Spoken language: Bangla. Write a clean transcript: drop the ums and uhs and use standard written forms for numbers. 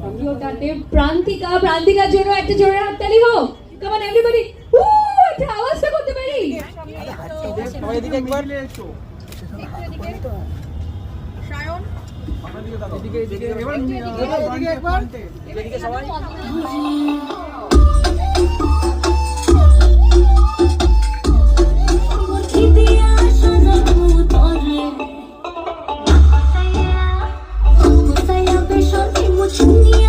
আমিও তাতে প্রান্তিকার জন্য একটা জোরে হাততালি হোক। কাম অন এভরিবডি, একটা আওয়াজটা করতে পারি। সবাই এদিকে একবার সায়ন এদিকে একবার এদিকে সবাই Muchini